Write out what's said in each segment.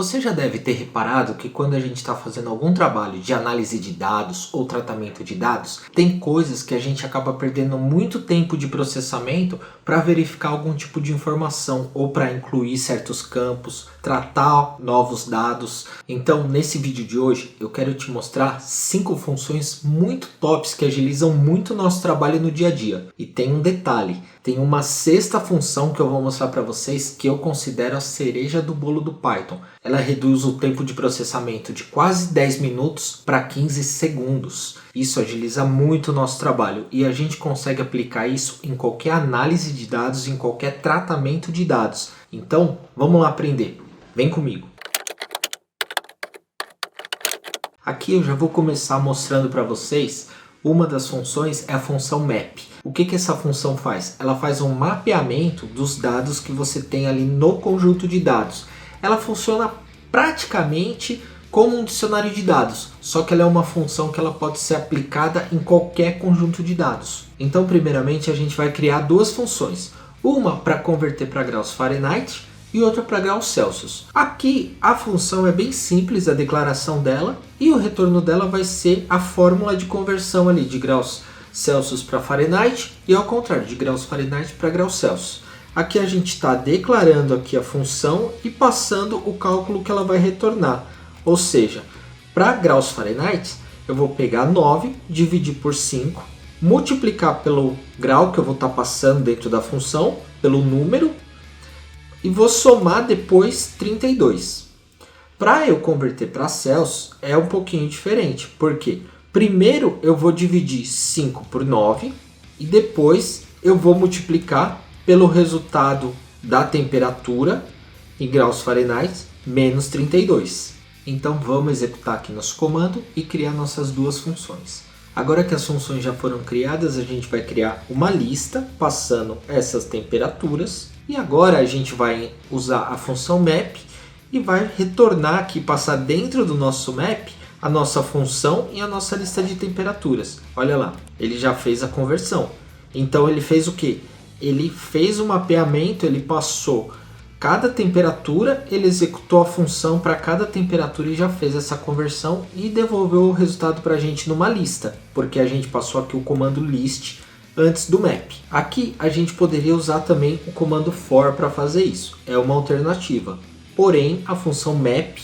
Você já deve ter reparado que quando a gente está fazendo algum trabalho de análise de dados ou tratamento de dados, tem coisas que a gente acaba perdendo muito tempo de processamento para verificar algum tipo de informação ou para incluir certos campos, tratar novos dados. Então, nesse vídeo de hoje, eu quero te mostrar 5 funções muito tops que agilizam muito o nosso trabalho no dia a dia. E tem um detalhe, tem uma sexta função que eu vou mostrar para vocês que eu considero a cereja do bolo do Python. Ela reduz o tempo de processamento de quase 10 minutos para 15 segundos. Isso agiliza muito o nosso trabalho e a gente consegue aplicar isso em qualquer análise de dados, em qualquer tratamento de dados. Então, vamos lá aprender. Vem comigo. Aqui eu já vou começar mostrando para vocês uma das funções, é a função map. O que essa função faz? Ela faz um mapeamento dos dados que você tem ali no conjunto de dados. Ela funciona praticamente como um dicionário de dados, só que ela é uma função que ela pode ser aplicada em qualquer conjunto de dados. Então, primeiramente, a gente vai criar duas funções. Uma para converter para graus Fahrenheit e outra para graus Celsius. Aqui a função é bem simples, a declaração dela, e o retorno dela vai ser a fórmula de conversão ali de graus Celsius para Fahrenheit e ao contrário, de graus Fahrenheit para graus Celsius. Aqui a gente está declarando aqui a função e passando o cálculo que ela vai retornar. Ou seja, para graus Fahrenheit, eu vou pegar 9, dividir por 5, multiplicar pelo grau que eu vou estar passando dentro da função, pelo número, e vou somar depois 32. Para eu converter para Celsius é um pouquinho diferente, porque primeiro eu vou dividir 5 por 9 e depois eu vou multiplicar pelo resultado da temperatura em graus Fahrenheit menos 32. Então vamos executar aqui nosso comando e criar nossas duas funções. Agora que as funções já foram criadas, a gente vai criar uma lista passando essas temperaturas. E agora a gente vai usar a função map e vai retornar aqui, passar dentro do nosso map a nossa função e a nossa lista de temperaturas. Olha lá, ele já fez a conversão. Então ele fez o quê? Ele fez o mapeamento, ele passou cada temperatura, ele executou a função para cada temperatura e já fez essa conversão e devolveu o resultado para a gente numa lista, porque a gente passou aqui o comando list antes do map. Aqui a gente poderia usar também o comando for para fazer isso, é uma alternativa. Porém, a função map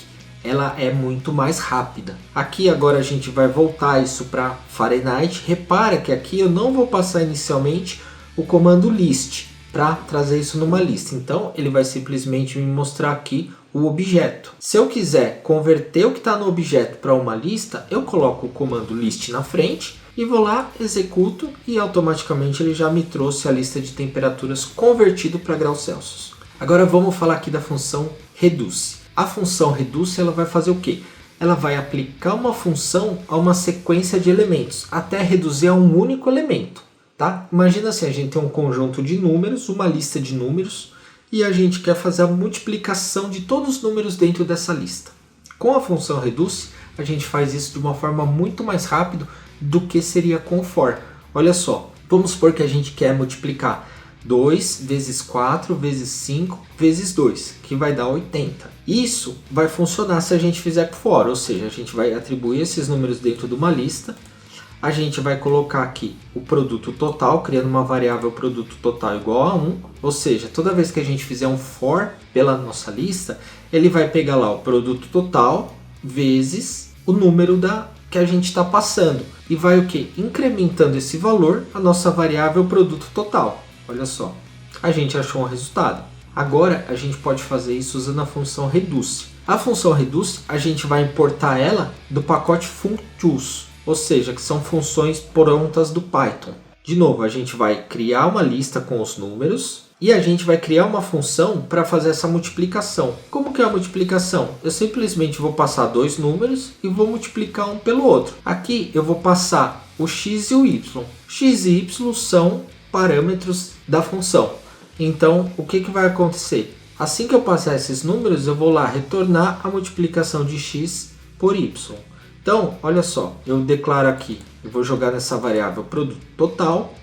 ela é muito mais rápida. Aqui agora a gente vai voltar isso para Fahrenheit. Repara que aqui eu não vou passar inicialmente o comando list para trazer isso numa lista. Então ele vai simplesmente me mostrar aqui o objeto. Se eu quiser converter o que está no objeto para uma lista, eu coloco o comando list na frente e vou lá, executo e automaticamente ele já me trouxe a lista de temperaturas convertido para graus Celsius. Agora vamos falar aqui da função reduce. A função reduce ela vai fazer o quê? Ela vai aplicar uma função a uma sequência de elementos até reduzir a um único elemento. Tá? Imagina assim, a gente tem um conjunto de números, uma lista de números, e a gente quer fazer a multiplicação de todos os números dentro dessa lista. Com a função reduce, a gente faz isso de uma forma muito mais rápida do que seria com for. Olha só, vamos supor que a gente quer multiplicar 2 vezes 4 vezes 5 vezes 2, que vai dar 80. Isso vai funcionar se a gente fizer com for, ou seja, a gente vai atribuir esses números dentro de uma lista. A gente vai colocar aqui o produto total, criando uma variável produto total igual a 1. Ou seja, toda vez que a gente fizer um for pela nossa lista, ele vai pegar lá o produto total vezes o número que a gente está passando. E vai o quê? Incrementando esse valor, a nossa variável produto total. Olha só, a gente achou um resultado. Agora a gente pode fazer isso usando a função reduce. A função reduce, a gente vai importar ela do pacote functools. Ou seja, que são funções prontas do Python. De novo, a gente vai criar uma lista com os números e a gente vai criar uma função para fazer essa multiplicação. Como que é a multiplicação? Eu simplesmente vou passar dois números e vou multiplicar um pelo outro. Aqui eu vou passar o x e o y. X e y são parâmetros da função. Então, o que vai acontecer? Assim que eu passar esses números, eu vou lá retornar a multiplicação de x por y. Então, olha só, eu declaro aqui, eu vou jogar nessa variável produto total.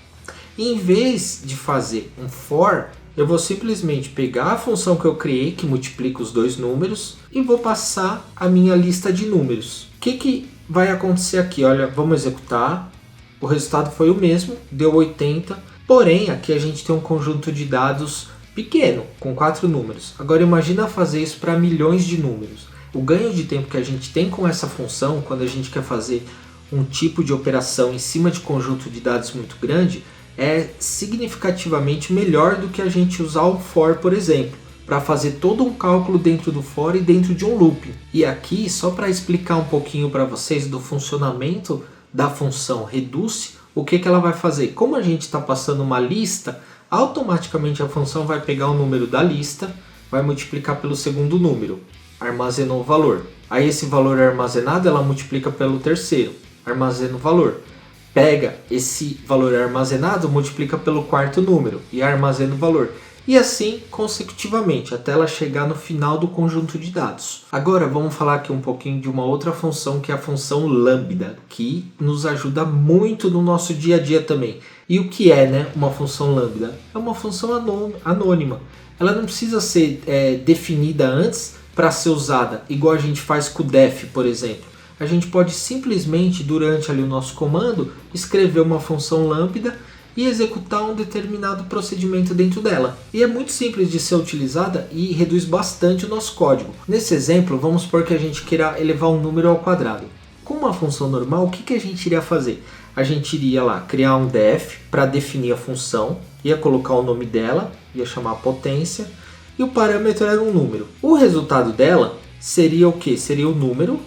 E em vez de fazer um for, eu vou simplesmente pegar a função que eu criei, que multiplica os dois números, e vou passar a minha lista de números. O que vai acontecer aqui? Olha, vamos executar. O resultado foi o mesmo, deu 80. Porém, aqui a gente tem um conjunto de dados pequeno, com 4 números. Agora imagina fazer isso para milhões de números. O ganho de tempo que a gente tem com essa função, quando a gente quer fazer um tipo de operação em cima de conjunto de dados muito grande, é significativamente melhor do que a gente usar o for, por exemplo, para fazer todo um cálculo dentro do for e dentro de um looping. E aqui, só para explicar um pouquinho para vocês do funcionamento da função reduce, o que ela vai fazer? Como a gente está passando uma lista, automaticamente a função vai pegar o número da lista, vai multiplicar pelo segundo número, armazenou o valor. Aí esse valor armazenado ela multiplica pelo terceiro, armazena o valor. Pega esse valor armazenado, multiplica pelo quarto número e armazena o valor. E assim consecutivamente, até ela chegar no final do conjunto de dados. Agora vamos falar aqui um pouquinho de uma outra função, que é a função lambda, que nos ajuda muito no nosso dia a dia também. E o que é, né, uma função lambda? É uma função anônima. Ela não precisa ser definida antes para ser usada, igual a gente faz com o def, por exemplo. A gente pode simplesmente, durante ali o nosso comando, escrever uma função lambda e executar um determinado procedimento dentro dela. E é muito simples de ser utilizada e reduz bastante o nosso código. Nesse exemplo, vamos supor que a gente queira elevar um número ao quadrado. Com uma função normal, o que a gente iria fazer? A gente iria lá criar um def para definir a função, ia colocar o nome dela, ia chamar potência, e o parâmetro era um número. O resultado dela seria o que? Seria o número,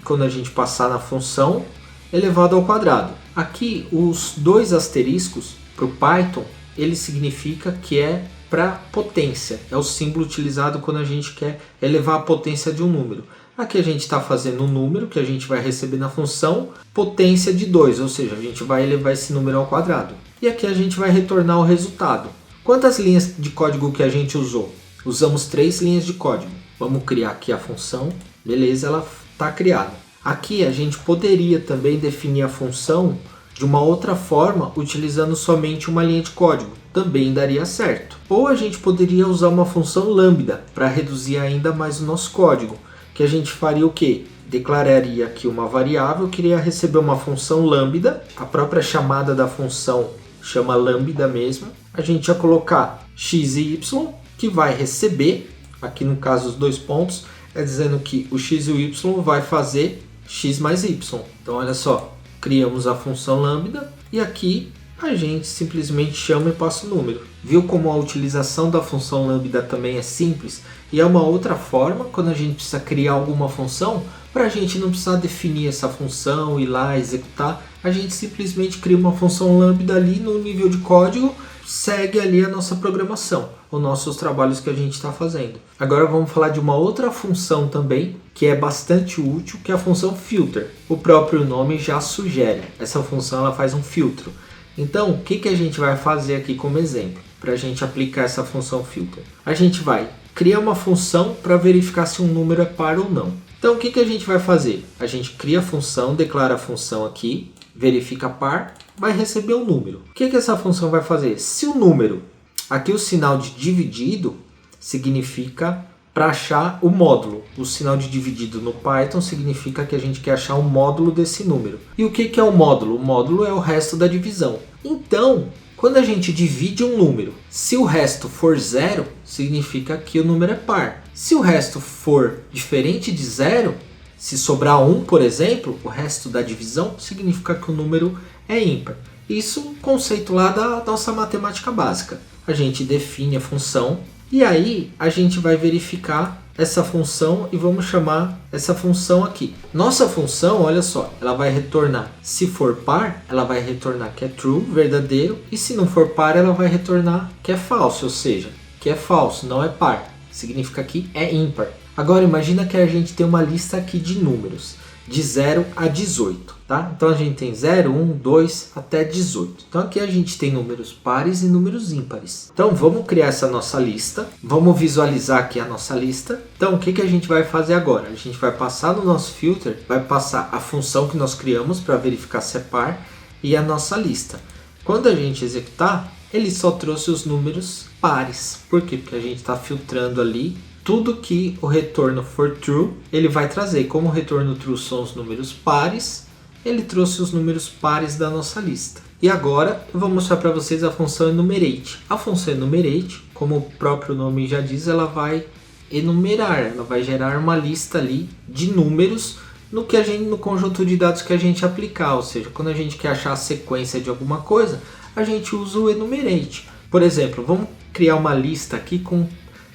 quando a gente passar na função, elevado ao quadrado. Aqui os dois asteriscos para o Python, ele significa que é para potência. É o símbolo utilizado quando a gente quer elevar a potência de um número. Aqui a gente está fazendo um número que a gente vai receber na função potência de 2, ou seja, a gente vai elevar esse número ao quadrado. E aqui a gente vai retornar o resultado. Quantas linhas de código que a gente usou? Usamos 3 linhas de código. Vamos criar aqui a função. Beleza, ela está criada. Aqui a gente poderia também definir a função de uma outra forma, utilizando somente uma linha de código. Também daria certo. Ou a gente poderia usar uma função lambda para reduzir ainda mais o nosso código. Que a gente faria o quê? Declararia aqui uma variável, queria receber uma função lambda. A própria chamada da função chama lambda mesmo. A gente ia colocar x e y, que vai receber, aqui no caso os 2 pontos, é dizendo que o x e o y vai fazer x mais y. Então olha só, criamos a função lambda e aqui a gente simplesmente chama e passa o número. Viu como a utilização da função lambda também é simples? E é uma outra forma, quando a gente precisa criar alguma função, para a gente não precisar definir essa função, ir lá executar, a gente simplesmente cria uma função lambda ali no nível de código, segue ali a nossa programação, os nossos trabalhos que a gente está fazendo. Agora vamos falar de uma outra função também, que é bastante útil, que é a função filter. O próprio nome já sugere. Essa função ela faz um filtro. Então, o que a gente vai fazer aqui como exemplo, para a gente aplicar essa função filter? A gente vai criar uma função para verificar se um número é par ou não. Então, o que a gente vai fazer? A gente cria a função, declara a função aqui, verifica par, vai receber um número. O que essa função vai fazer? Se o número, aqui o sinal de dividido significa para achar o módulo. O sinal de dividido no Python significa que a gente quer achar o módulo desse número. E o que é o módulo? O módulo é o resto da divisão. Então, quando a gente divide um número, se o resto for 0, significa que o número é par. Se o resto for diferente de 0, se sobrar 1, por exemplo, o resto da divisão, significa que o número é ímpar. Isso é um conceito lá da nossa matemática básica. A gente define a função e aí a gente vai verificar essa função e vamos chamar essa função aqui. Nossa função, olha só, ela vai retornar, se for par, ela vai retornar que é true, verdadeiro, e se não for par, ela vai retornar que é falso, ou seja, que é falso, não é par. Significa que é ímpar. Agora imagina que a gente tem uma lista aqui de números, de 0 a 18, tá? Então a gente tem 0, 1, 2 até 18. Então aqui a gente tem números pares e números ímpares. Então vamos criar essa nossa lista, vamos visualizar aqui a nossa lista. Então o que a gente vai fazer agora? A gente vai passar no nosso filter, vai passar a função que nós criamos para verificar se é par e a nossa lista. Quando a gente executar, ele só trouxe os números pares. Por quê? Porque a gente está filtrando ali tudo que o retorno for true, ele vai trazer. Como o retorno true são os números pares, ele trouxe os números pares da nossa lista. E agora eu vou mostrar para vocês a função enumerate. A função enumerate, como o próprio nome já diz, ela vai enumerar, ela vai gerar uma lista ali de números no conjunto de dados que a gente aplicar. Ou seja, quando a gente quer achar a sequência de alguma coisa, a gente usa o enumerate. Por exemplo, vamos criar uma lista aqui com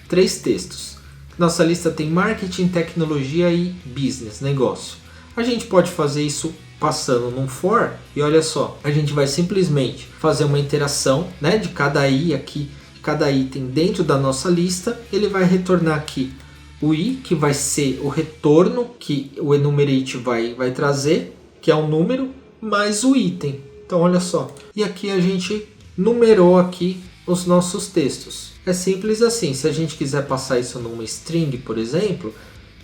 3 textos. Nossa lista tem marketing, tecnologia e business, negócio. A gente pode fazer isso passando num for, e olha só, a gente vai simplesmente fazer uma interação, né, de cada i aqui, cada item dentro da nossa lista. Ele vai retornar aqui o i, que vai ser o retorno que o enumerate vai trazer, que é um número, mais o item. Então olha só, e aqui a gente numerou aqui os nossos textos. É simples assim. Se a gente quiser passar isso numa string, por exemplo,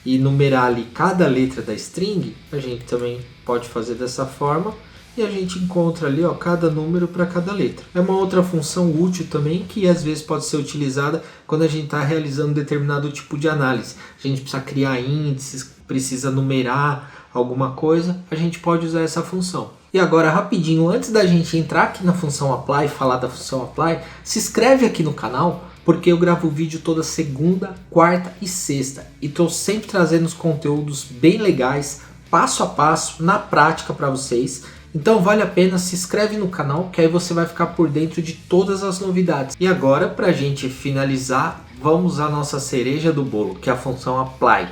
e numerar ali cada letra da string, a gente também pode fazer dessa forma, e a gente encontra ali, ó, cada número para cada letra. É uma outra função útil também, que às vezes pode ser utilizada quando a gente está realizando determinado tipo de análise. A gente precisa criar índices, precisa numerar alguma coisa, a gente pode usar essa função. E agora, rapidinho, antes da gente entrar aqui na função apply, falar da função apply, se inscreve aqui no canal, porque eu gravo vídeo toda segunda, quarta e sexta. E estou sempre trazendo os conteúdos bem legais, passo a passo, na prática para vocês. Então vale a pena, se inscreve no canal, que aí você vai ficar por dentro de todas as novidades. E agora, para a gente finalizar, vamos à nossa cereja do bolo, que é a função apply.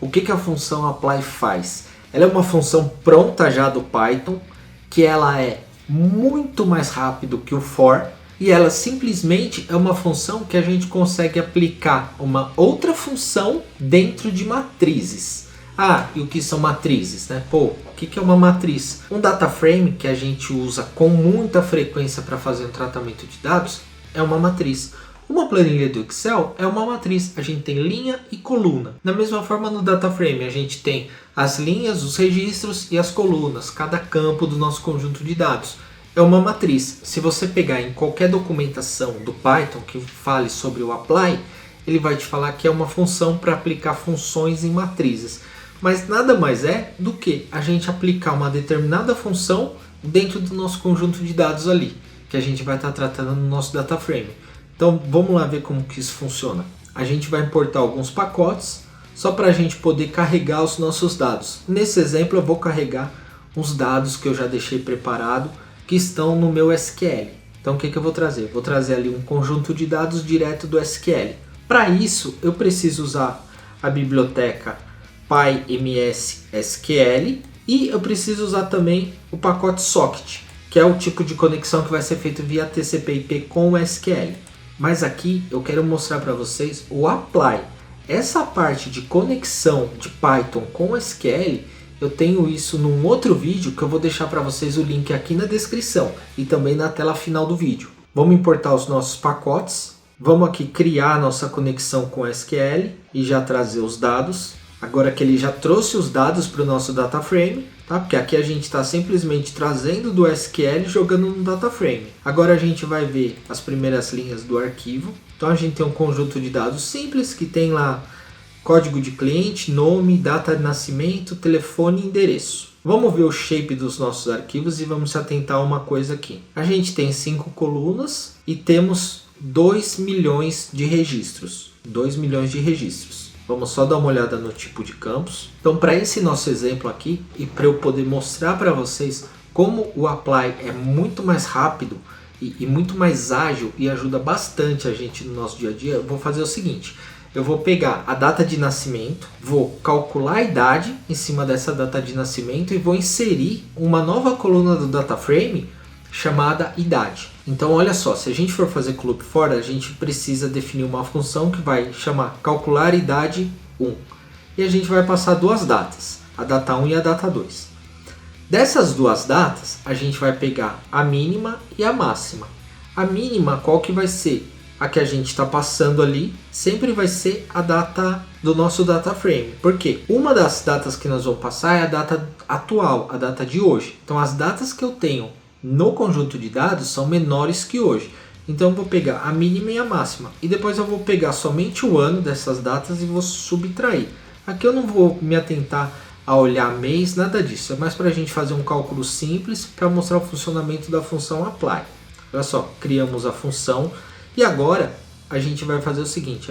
O que a função apply faz? Ela é uma função pronta já do Python, que ela é muito mais rápido que o for, e ela simplesmente é uma função que a gente consegue aplicar uma outra função dentro de matrizes. Ah, e o que são matrizes, né? Pô, o que é uma matriz? Um data frame que a gente usa com muita frequência para fazer um tratamento de dados é uma matriz. Uma planilha do Excel é uma matriz, a gente tem linha e coluna. Da mesma forma no data frame a gente tem as linhas, os registros e as colunas, cada campo do nosso conjunto de dados. É uma matriz. Se você pegar em qualquer documentação do Python que fale sobre o apply, ele vai te falar que é uma função para aplicar funções em matrizes. Mas nada mais é do que a gente aplicar uma determinada função dentro do nosso conjunto de dados ali, que a gente vai estar tratando no nosso data frame. Então vamos lá ver como que isso funciona. A gente vai importar alguns pacotes só para a gente poder carregar os nossos dados. Nesse exemplo eu vou carregar uns dados que eu já deixei preparado, que estão no meu SQL. Então o que eu vou trazer? Vou trazer ali um conjunto de dados direto do SQL. Para isso eu preciso usar a biblioteca PyMS-SQL e eu preciso usar também o pacote socket, que é o tipo de conexão que vai ser feito via TCP/IP com o SQL. Mas aqui eu quero mostrar para vocês o apply. Essa parte de conexão de Python com SQL, eu tenho isso num outro vídeo que eu vou deixar para vocês o link aqui na descrição e também na tela final do vídeo. Vamos importar os nossos pacotes. Vamos aqui criar a nossa conexão com SQL e já trazer os dados. Agora que ele já trouxe os dados para o nosso data frame, tá? Porque aqui a gente está simplesmente trazendo do SQL e jogando no data frame. Agora a gente vai ver as primeiras linhas do arquivo. Então a gente tem um conjunto de dados simples que tem lá código de cliente, nome, data de nascimento, telefone e endereço. Vamos ver o shape dos nossos arquivos e vamos se atentar a uma coisa aqui. A gente tem 5 colunas e temos 2 milhões de registros. 2 milhões de registros. Vamos só dar uma olhada no tipo de campos. Então, para esse nosso exemplo aqui, e para eu poder mostrar para vocês como o apply é muito mais rápido e muito mais ágil e ajuda bastante a gente no nosso dia a dia, eu vou fazer o seguinte. Eu vou pegar a data de nascimento, vou calcular a idade em cima dessa data de nascimento e vou inserir uma nova coluna do data frame chamada idade. Então olha só, se a gente for fazer com o loop for, a gente precisa definir uma função que vai chamar calcular idade 1. E a gente vai passar duas datas, a data 1 e a data 2. Dessas duas datas, a gente vai pegar a mínima e a máxima. A mínima, qual que vai ser? A que a gente está passando ali, sempre vai ser a data do nosso data frame. Por quê? Uma das datas que nós vamos passar é a data atual, a data de hoje. Então as datas que eu tenho no conjunto de dados são menores que hoje. Então eu vou pegar a mínima e a máxima. E depois eu vou pegar somente o ano dessas datas e vou subtrair. Aqui eu não vou me atentar a olhar mês, nada disso. É mais para a gente fazer um cálculo simples para mostrar o funcionamento da função apply. Olha só, criamos a função e agora a gente vai fazer o seguinte.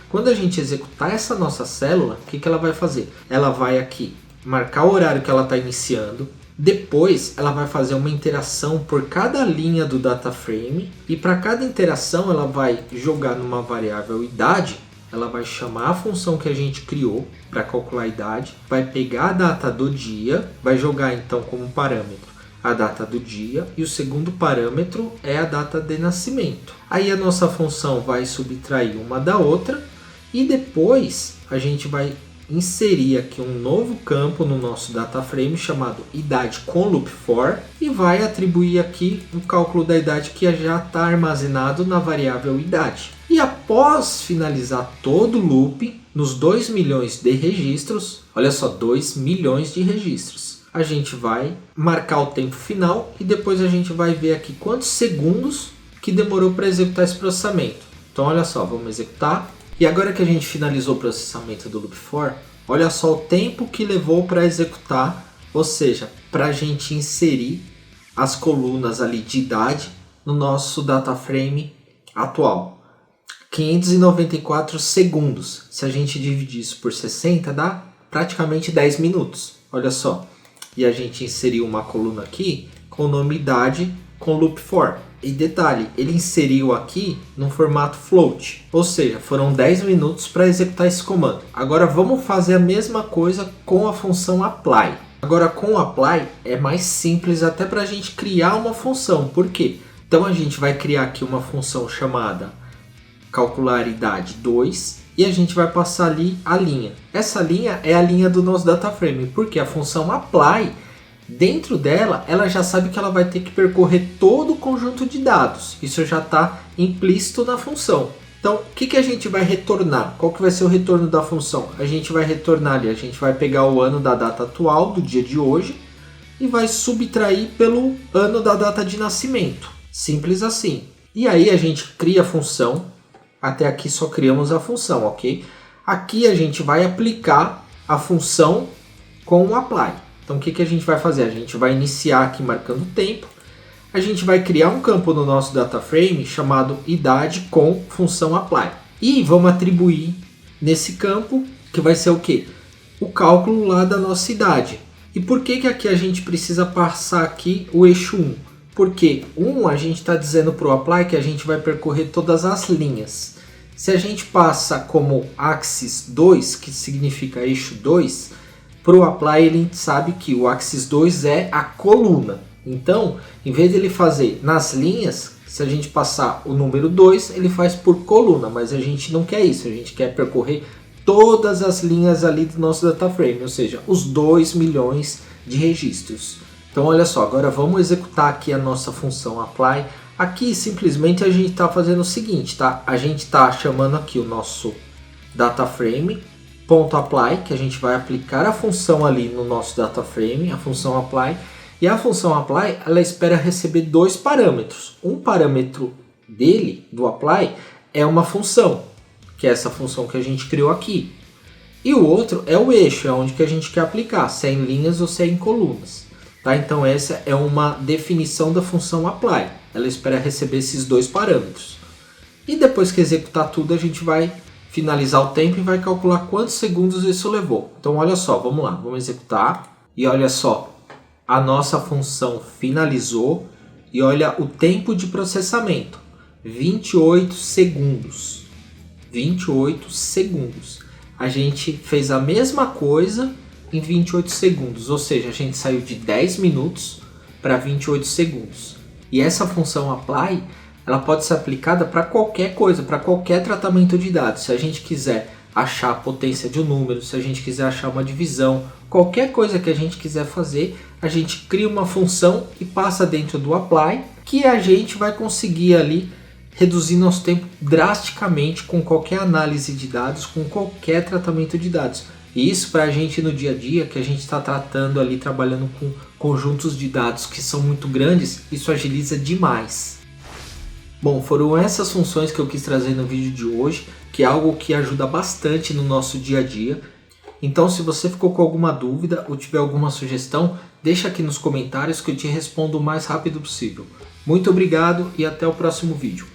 Quando a gente executar essa nossa célula, o que ela vai fazer? Ela vai aqui marcar o horário que ela está iniciando. Depois ela vai fazer uma interação por cada linha do data frame e para cada interação ela vai jogar numa variável idade, ela vai chamar a função que a gente criou para calcular a idade, vai pegar a data do dia, vai jogar então como parâmetro a data do dia e o segundo parâmetro é a data de nascimento. Aí a nossa função vai subtrair uma da outra e depois a gente vai inserir aqui um novo campo no nosso data frame chamado idade com loop for e vai atribuir aqui o cálculo da idade que já está armazenado na variável idade. E após finalizar todo o loop, nos 2 milhões de registros, olha só, 2 milhões de registros, a gente vai marcar o tempo final e depois a gente vai ver aqui quantos segundos que demorou para executar esse processamento. Então olha só, vamos executar. E agora que a gente finalizou o processamento do loop for, olha só o tempo que levou para executar, ou seja, para a gente inserir as colunas ali de idade no nosso data frame atual. 594 segundos. Se a gente dividir isso por 60, dá praticamente 10 minutos. Olha só. E a gente inseriu uma coluna aqui com o nome idade com loop for. E detalhe, ele inseriu aqui no formato float, ou seja, foram 10 minutos para executar esse comando. Agora vamos fazer a mesma coisa com a função apply. Agora com o apply é mais simples até para a gente criar uma função. Por quê? Então a gente vai criar aqui uma função chamada calcular idade 2 e a gente vai passar ali a linha. Essa linha é a linha do nosso data frame, porque a função apply, dentro dela, ela já sabe que ela vai ter que percorrer todo o conjunto de dados. Isso já está implícito na função. Então, o que a gente vai retornar? Qual que vai ser o retorno da função? A gente vai retornar ali, a gente vai pegar o ano da data atual, do dia de hoje, e vai subtrair pelo ano da data de nascimento. Simples assim. E aí a gente cria a função. Até aqui só criamos a função, ok? Aqui a gente vai aplicar a função com o apply. Então o que a gente vai fazer? A gente vai iniciar aqui marcando o tempo. A gente vai criar um campo no nosso data frame chamado idade com função apply. E vamos atribuir nesse campo que vai ser o quê? O cálculo lá da nossa idade. E por que aqui a gente precisa passar aqui o eixo 1? Porque a gente está dizendo para o apply que a gente vai percorrer todas as linhas. Se a gente passa como axis 2, que significa eixo 2, para o apply ele sabe que o axis 2 é a coluna. Então, em vez de ele fazer nas linhas, se a gente passar o número 2, ele faz por coluna, mas a gente não quer isso, a gente quer percorrer todas as linhas ali do nosso data frame, ou seja, os 2 milhões de registros. Então olha só, agora vamos executar aqui a nossa função apply. Aqui simplesmente a gente está fazendo o seguinte, tá? A gente está chamando aqui o nosso data frame .apply, que a gente vai aplicar a função ali no nosso data frame, a função apply. E a função apply, ela espera receber 2 parâmetros. Um parâmetro dele, do apply, é uma função, que é essa função que a gente criou aqui. E o outro é o eixo, é onde que a gente quer aplicar, se é em linhas ou se é em colunas. Tá? Então essa é uma definição da função apply. Ela espera receber esses 2 parâmetros. E depois que executar tudo, a gente vai finalizar o tempo e vai calcular quantos segundos isso levou. Então olha só, vamos lá, vamos executar. E olha só, a nossa função finalizou. E olha o tempo de processamento, 28 segundos. 28 segundos. A gente fez a mesma coisa em 28 segundos, ou seja, a gente saiu de 10 minutos para 28 segundos. E essa função apply, ela pode ser aplicada para qualquer coisa, para qualquer tratamento de dados. Se a gente quiser achar a potência de um número, se a gente quiser achar uma divisão, qualquer coisa que a gente quiser fazer, a gente cria uma função e passa dentro do apply, que a gente vai conseguir ali reduzir nosso tempo drasticamente com qualquer análise de dados, com qualquer tratamento de dados. E isso para a gente no dia a dia, que a gente está tratando ali, trabalhando com conjuntos de dados que são muito grandes, isso agiliza demais. Bom, foram essas funções que eu quis trazer no vídeo de hoje, que é algo que ajuda bastante no nosso dia a dia. Então, se você ficou com alguma dúvida ou tiver alguma sugestão, deixa aqui nos comentários que eu te respondo o mais rápido possível. Muito obrigado e até o próximo vídeo.